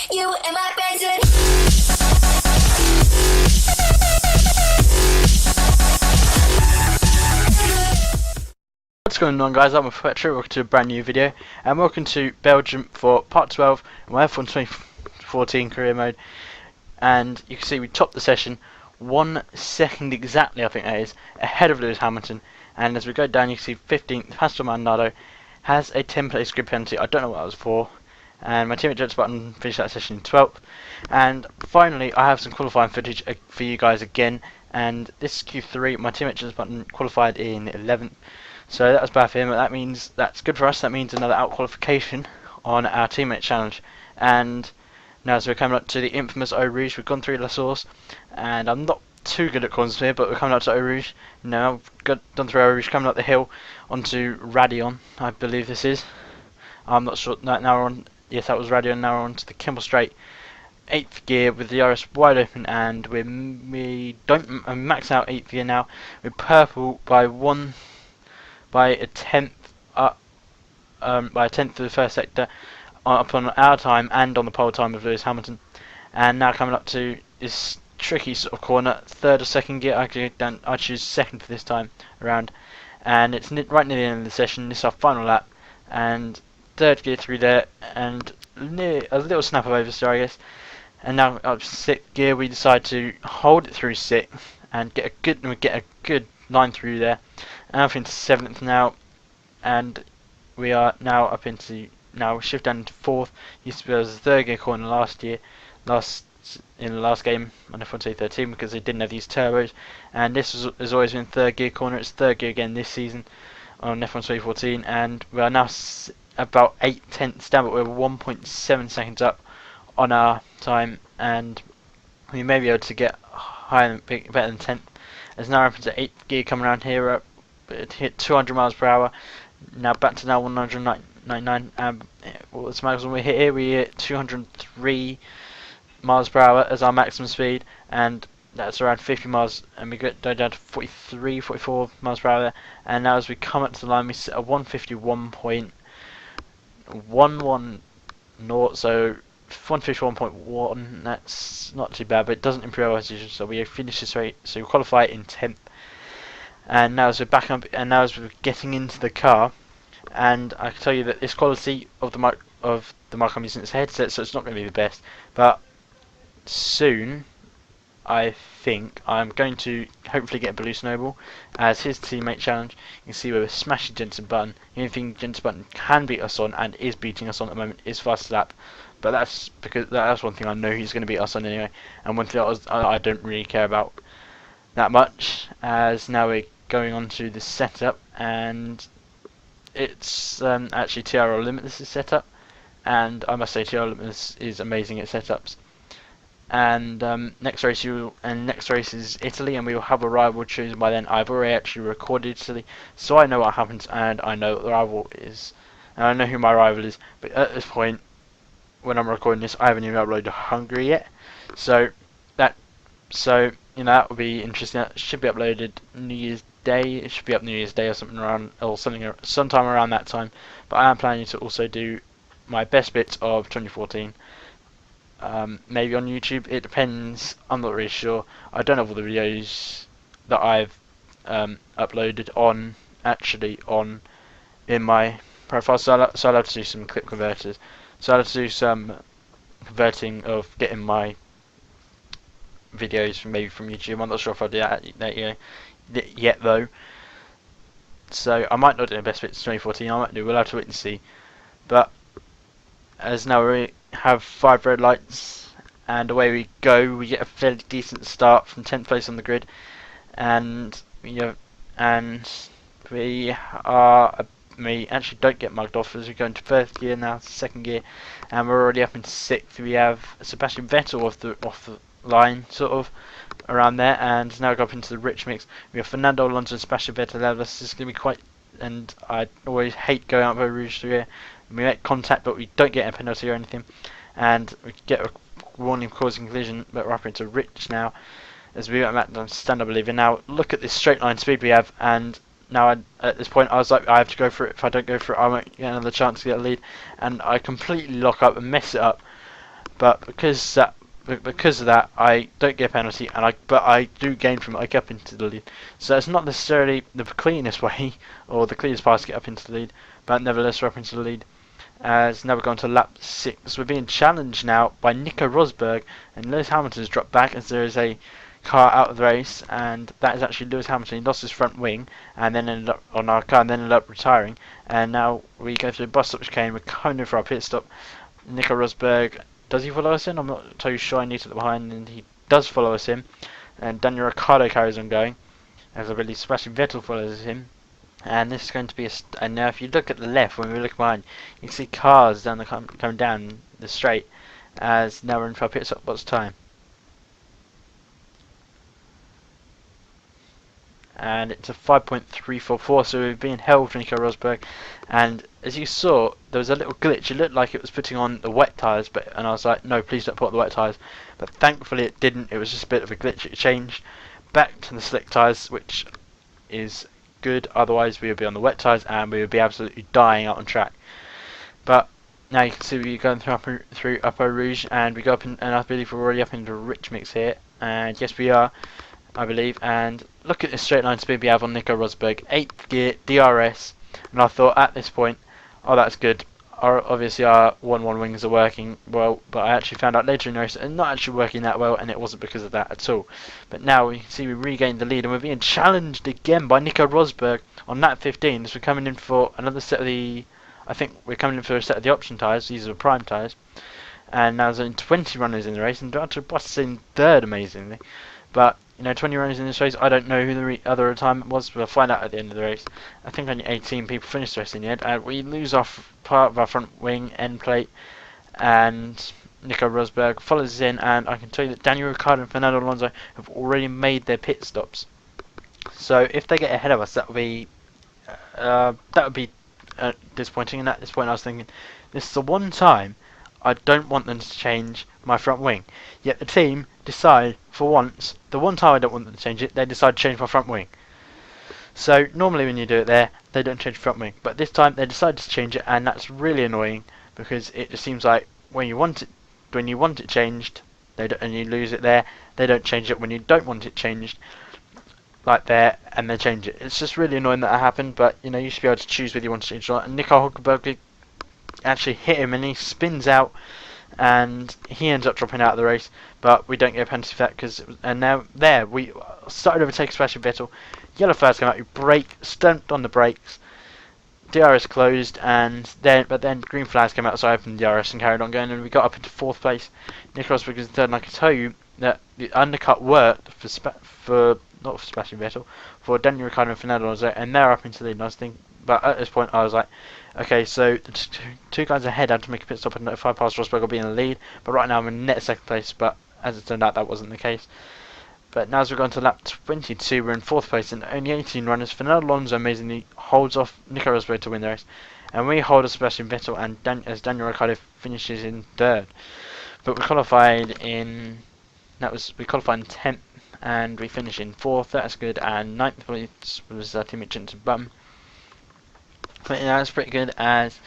You and my present. What's going on, guys? I'm Patrick. Welcome to a brand new video, and welcome to Belgium for part 12 in my F1 2014 career mode. And you can see we topped the session 1 second exactly, I think that is, ahead of Lewis Hamilton. And as we go down, you can see 15th, Pastor Maldonado has a 10-place grid penalty. I don't know what that was for. And my teammate Judge Button finished that session in 12th. And finally, I have some qualifying footage for you guys again. And this is Q3. My teammate Judge Button qualified in 11th. So that was bad for him, but that means that's good for us. That means another out qualification on our teammate challenge. And now as we're coming up to the infamous Eau Rouge, we've gone through La Source, and I'm not too good at corners here, but we're coming up to Eau Rouge. Now we've done through Eau Rouge, coming up the hill onto Radion, I believe this is. I'm not sure. Now we're on. Yes, that was Radion. Now we're on to the Kimball Straight, 8th gear with the RS wide open, and we don't max out 8th gear now. We're purple by a tenth of the first sector up on our time and on the pole time of Lewis Hamilton. And now coming up to this tricky sort of corner, third or second gear. I choose second for this time around, and it's right near the end of the session. This is our final lap, and third gear through there, and near a little snap of oversteer, I guess. And now up to 6th gear, we decide to hold it through 6th and get a good line through there. And up into 7th now, and we are now up into, now shift down into 4th. Used to be as a 3rd gear corner in the last game on F1 2013 because they didn't have these turbos, and this has always been 3rd gear corner. It's 3rd gear again this season on F1 2014, and we are now about 8 tenths down, but we're 1.7 seconds up on our time, and we may be able to get higher, better than 10th. As now up into 8th gear coming around here, it hit 200 miles per hour. Now back to now 199. What's the maximum we hit here? We hit 203 miles per hour as our maximum speed, and that's around 50 miles. And we go down to 43, 44 miles per hour there. And now as we come up to the line, we set a 151.110. So 151.1. That's not too bad, but it doesn't improve our position. So we finish this rate. So we qualify in 10th. And now as we're back up, and now as we're getting into the car, and I can tell you that this quality of the mic I'm using, it's a headset, so it's not going to be the best. But soon, I think I'm going to hopefully get Blue Snowball as his teammate challenge. You can see where we're smashing Jensen Button. The only thing Jensen Button can beat us on, and is beating us on at the moment, is fastest lap. But that's because that's one thing I know he's going to beat us on anyway, and one thing I don't really care about that much. As now we're going on to the setup, and it's actually TRL Limitless' setup, and I must say TRL Limitless is amazing at setups. And next race is Italy, and we will have a rival chosen by then. I've already actually recorded Italy, so I know what happens, and I know what the rival is, and I know who my rival is. But at this point, when I'm recording this, I haven't even uploaded Hungary yet, so you know, that will be interesting. That should be uploaded New Year's Day. It should be up New Year's Day or something around, or sometime around that time. But I am planning to also do my best bits of 2014, maybe on YouTube. It depends. I'm not really sure. I don't have all the videos that I've uploaded in my profile, so I'll have to do some clip converters. So I'll have to do some converting of getting my videos from YouTube. I'm not sure if I'll do that yet though. So I might not do the best bits 2014. I might do. We'll have to wait and see. But as now we have 5 red lights, and away we go. We get a fairly decent start from 10th place on the grid, and we actually don't get mugged off as we go into 1st gear now, 2nd gear, and we're already up into 6th. We have Sebastian Vettel off the line, sort of around there, and now go up into the rich mix. We have Fernando Alonso and Sebastian Vettel. This is going to be quite, and I always hate going out by Rouge through here. We make contact, but we don't get a penalty or anything, and we get a warning causing collision. But we're up into rich now as we got stand, I believe. And now look at this straight line speed we have, and now at this point I was like, I have to go for it. If I don't go for it, I won't get another chance to get a lead, and I completely lock up and mess it up. but because of that, I don't get a penalty, and I do gain from it. I get up into the lead. So it's not necessarily the cleanest way or the cleanest pass to get up into the lead, but nevertheless we're up into the lead. As now we're going to lap 6. We're being challenged now by Nico Rosberg, and Lewis Hamilton has dropped back as there is a car out of the race, and that is actually Lewis Hamilton. He lost his front wing and then ended up on our car and then ended up retiring. And now we go through the bus stop chicane. We're coming in for our pit stop. Nico Rosberg, does he follow us in? I'm not totally sure. I need to look behind, and he does follow us in. And Daniel Ricciardo carries on going, as I believe Sebastian Vettel follows him. And this is going to be and now if you look at the left when we look behind, you can see cars down coming down the straight. As now we're in for our pit stop. What's the time? And it's a 5.344, so we've been held for Nico Rosberg. And as you saw, there was a little glitch. It looked like it was putting on the wet tyres, and I was like, no, please don't put on the wet tyres. But thankfully it didn't. It was just a bit of a glitch. It changed back to the slick tyres, which is good. Otherwise we would be on the wet tyres and we would be absolutely dying out on track. But now you can see we're going through Upper Rouge, and we go up and I believe we're already up into Rich Mix here. And yes, we are, I believe. And look at this straight line speed we have on Nico Rosberg, 8th gear DRS. And I thought at this point, oh, that's good. Obviously our 1-1 wings are working well, but I actually found out later in the race they're not actually working that well, and it wasn't because of that at all. But now we can see we regained the lead, and we're being challenged again by Nico Rosberg on lap 15. As we're coming in for another set of the, I think we're coming in for a set of the option tyres. These are the prime tyres. And now there's only 20 runners in the race, and Dr. Boss is in third, amazingly. But 20 runners in this race. I don't know who the other retirement was. We'll find out at the end of the race. I think only 18 people finished the race in the end. And we lose off part of our front wing end plate. And Nico Rosberg follows us in. And I can tell you that Daniel Ricciardo and Fernando Alonso have already made their pit stops. So if they get ahead of us, that would be disappointing. And at this point, I was thinking, this is the one time I don't want them to change my front wing. Yet the team decide, for once, the one time I don't want them to change it, they decide to change my front wing. So normally when you do it there, they don't change the front wing. But this time they decided to change it, and that's really annoying because it just seems like when you want it changed, and you lose it there, they don't change it when you don't want it changed, like there, and they change it. It's just really annoying that happened. But you should be able to choose whether you want to change it or not. And Nico Hulkenberg actually hit him, and he spins out, and he ends up dropping out of the race. But we don't get a penalty for that and now there we started overtaking Sebastian Vettel. Yellow flags came out. We stamped on the brakes. DRS closed, but then green flags came out, so I opened the DRS and carried on going, and we got up into 4th place. Nico Rosberg is in 3rd, and I can tell you that the undercut worked for not for Sebastian Vettel, for Daniel Ricciardo and Fernando Alonso, and they're up into the lead. And I was thinking, but at this point I was like, okay, so the two guys ahead had to make a pit stop, and if I pass Rosberg I'll be in the lead. But right now I'm in net 2nd place, but as it turned out that wasn't the case. But now as we're going to lap 22, we're in 4th place and only 18 runners. Fernando Alonso amazingly holds off Nico Rosberg to win the race, and we hold off Sebastian Vettel, and as Daniel Ricciardo finishes in 3rd. But we qualified in 10th, and we finished in 4th. That's good. And 9th place was Team Jensen Button. But that's pretty good, as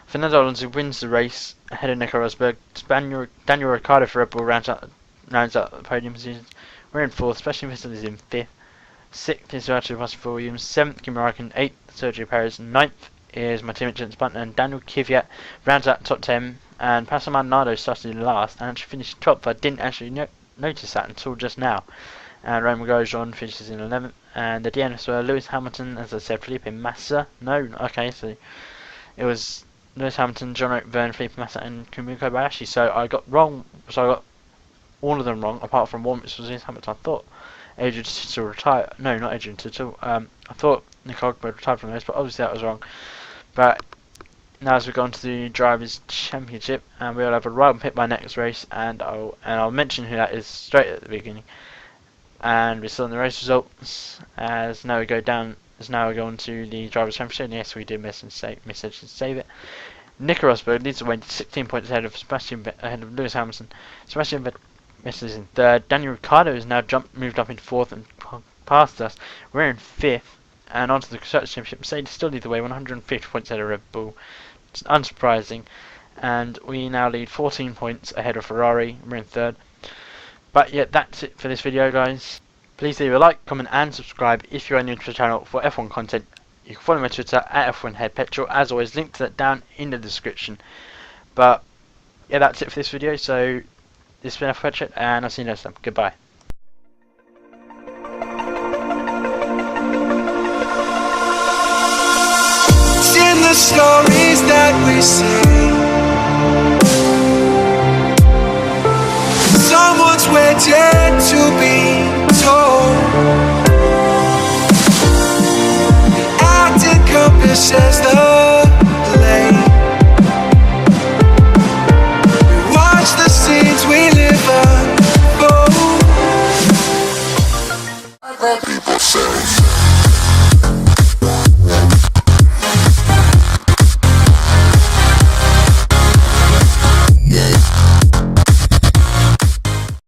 Fernando Alonso wins the race ahead of Nico Rosberg. Daniel Ricciardo for Red Bull rounds out the podium positions. We're in 4th, Sebastian Vettel is in 5th. 6th is Valtteri Bottas for Williams. 7th, Kimi Raikkonen. 8th, Sergio Perez. 9th is my teammate Jensen Button, and Daniel Kvyat rounds out the top 10. And Pastor Maldonado started in last and actually finished 12th. I didn't actually notice that until just now. And Romain Grosjean finishes in 11th. And the DNS were Lewis Hamilton, as I said, Felipe Massa. No, okay, so it was Lewis Hamilton, John O'Byrne, Felipe Massa, and Kumiko Kobayashi. So I got all of them wrong, apart from one, which was Lewis Hamilton. I thought Adrian Tittle retired. No, not Adrian Tittle. I thought Nicole Hulkenberg retired from this, but obviously that was wrong. But now as we go on to the Drivers' Championship, and we'll have a ride and pit by next race, and I'll mention who that is straight at the beginning. And we're still in the race results, as now we go on to the Drivers' Championship. And yes, we did miss to save it. Nico Rosberg leads the way 16 points ahead of Lewis Hamilton. Sebastian Vettel is in 3rd. Daniel Ricciardo has now moved up into 4th and passed us. We're in 5th. And onto the Constructors' Championship. Mercedes still lead the way, 150 points ahead of Red Bull. It's unsurprising. and we now lead 14 points ahead of Ferrari. We're in third. But yeah, that's it for this video, guys. Please leave a like, comment and subscribe if you are new to the channel for F1 content. You can follow my Twitter at F1HeadPetrol, as always, link to that down in the description. But yeah, that's it for this video. So this has been F1 Petrol, and I'll see you next time. Goodbye. In the stories that we see, someone's waiting to be told. Acting encompasses the